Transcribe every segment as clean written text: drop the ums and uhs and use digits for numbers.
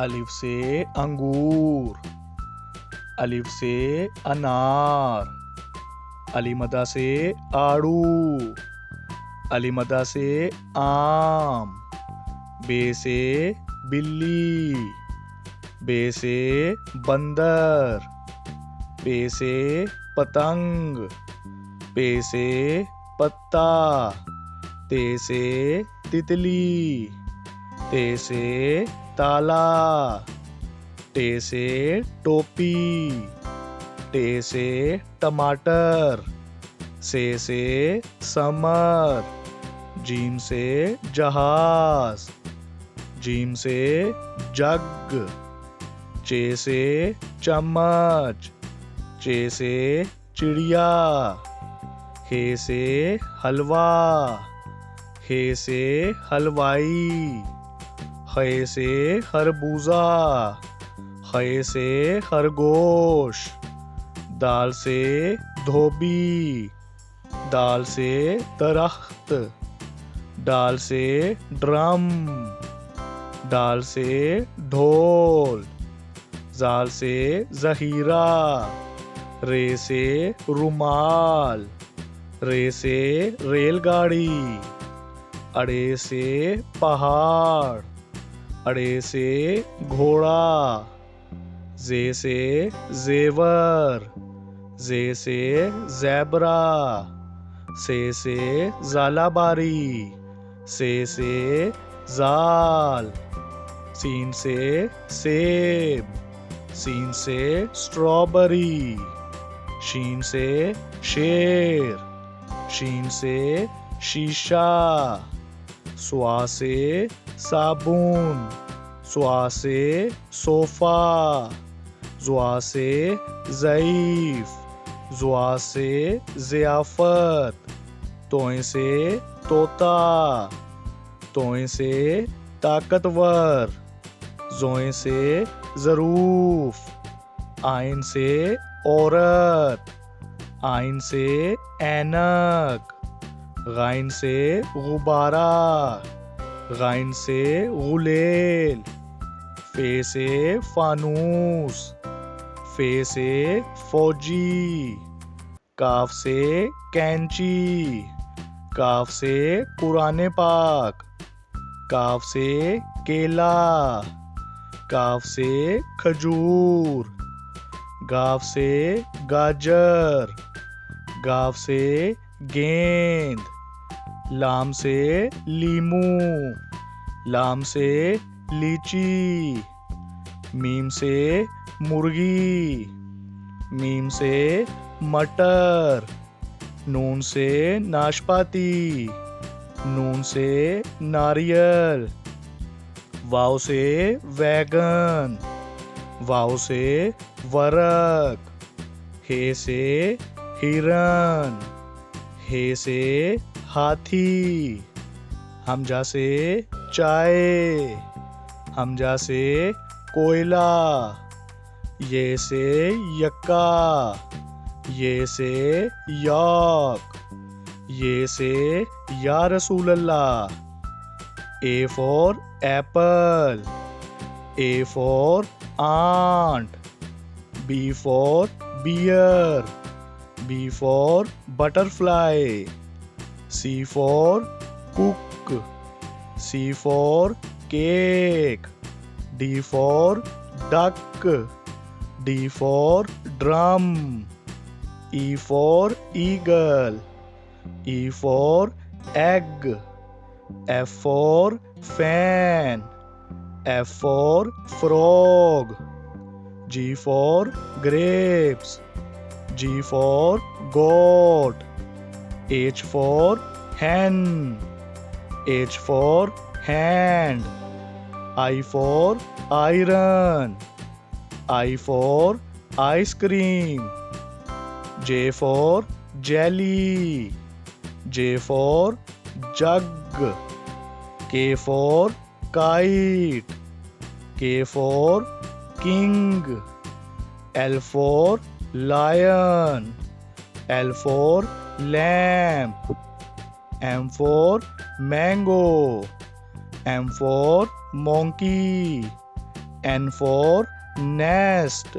अलिफ से अंगूर, अलिफ से अनार, अलीमदा से आड़ू, अलीमदा से आम, बे से बिल्ली, बे से बंदर, पे से पतंग, पे से पत्ता, ते से तितली, ते से ताला, टे से टोपी, टे से टमाटर, से समर, जीम से जहाज, जीम से जग, चे से चम्मच, चे से चिड़िया, हे से हलवा, हे से हलवाई, खे से खरबूजा, खे से खरगोश, दाल से धोबी, दाल से दरख्त, डाल से ड्रम, डाल से ढोल, जाल से जहीरा, रे से रुमाल, रे से रेलगाड़ी, अड़े से पहाड़, अड़े से घोड़ा, जे से जेवर, जे से ज़ेब्रा, से ज़ालाबारी, से ज़ाल, सीन से सेब, सीन से स्ट्रॉबेरी, शीन से शेर, शीन से शीशा, स्वा से साबुन, स्वा से सोफा, ज़्वा से ज़ईफ, ज़्वा से ज़ियाफ़त, तोय से तोता, तोय से ताकतवर, ज़ोय से ज़रूफ, आइन से औरत, आइन से ऐनक, गाइन से गुब्बारा, गाइन से गुलेल, फे से फानूस, फे से फौजी, काफ से कैंची, काफ से कुरान पाक, काफ से केला, काफ से खजूर, गाफ से गाजर, गाफ से गेंद, लाम से लीमू, लाम से लीची, मीम से मुर्गी, मीम से मटर, नून से नाशपाती, नून से नारियल, वाव से वैगन, वाव से वरक, हे से हिरन, हे से हाथी, हमजा से चाय, हमजा से कोयला, ये से यक्का, ये से याक, ये से या रसूल अल्लाह, A for apple, A for ant, B for bear, B for butterfly, C for cook, C for cake, D for duck, D for drum, E for eagle, E for egg, F for fan, F for frog, G for grapes, G for goat, H for hen, H for hand, I for iron, I for ice cream, J for jelly, J for jug, K for kite, K for king, L for lion, L for lamp, M for mango, M for monkey, N for nest.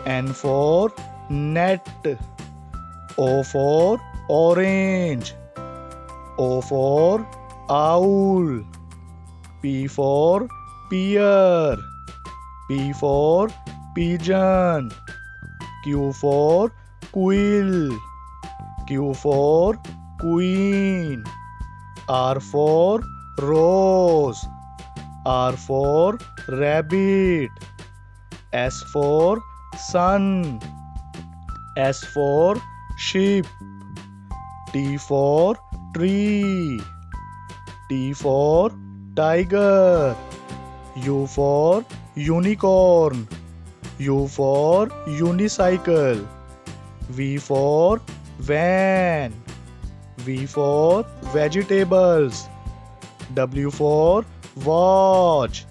N for net. O for orange. O for owl. P for pear. P for pigeon. Q for quill. Q for queen. R for rose. R for rabbit. S for sun. S for sheep. T for tree. T for tiger. U for unicorn. U for unicycle. V for van. V for vegetables. W for watch.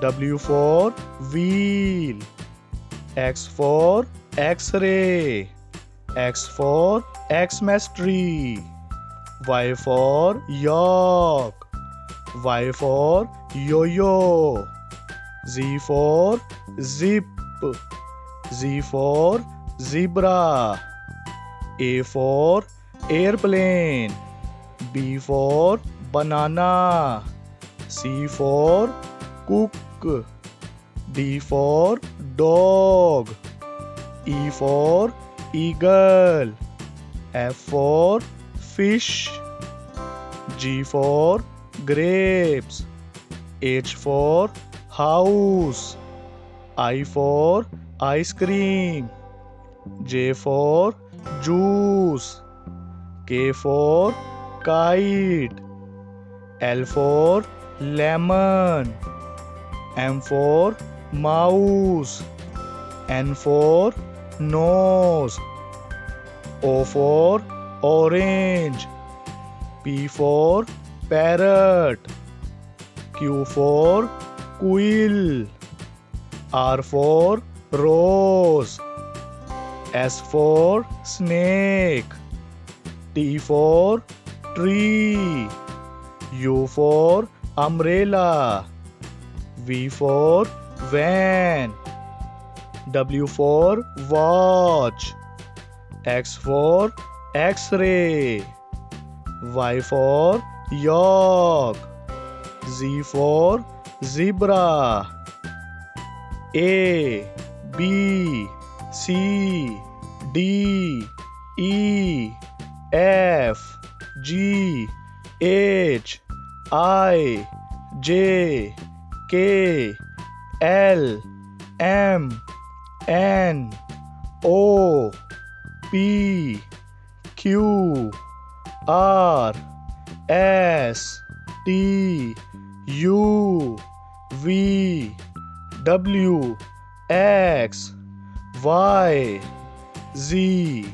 W for wheel. X for X-ray. X for Xmas tree. Y for yak. Y for yo-yo. Z for zip. Z for zebra. A for airplane. B for banana. C for cook. D for dog. E for eagle. F for fish. G for grapes. H for house. I for ice cream. J for juice. K for kite. L for lemon. M for mouse. N for nose. O for orange. P for parrot. Q for quill. R for rose. S for snake. T for tree. U for umbrella. V for van. W for watch. X for X-ray. Y for yak. Z for zebra. A, B, C, D, E, F, G, H, I, J, K, L, M, N, O, P, Q, R, S, T, U, V, W, X, Y, Z.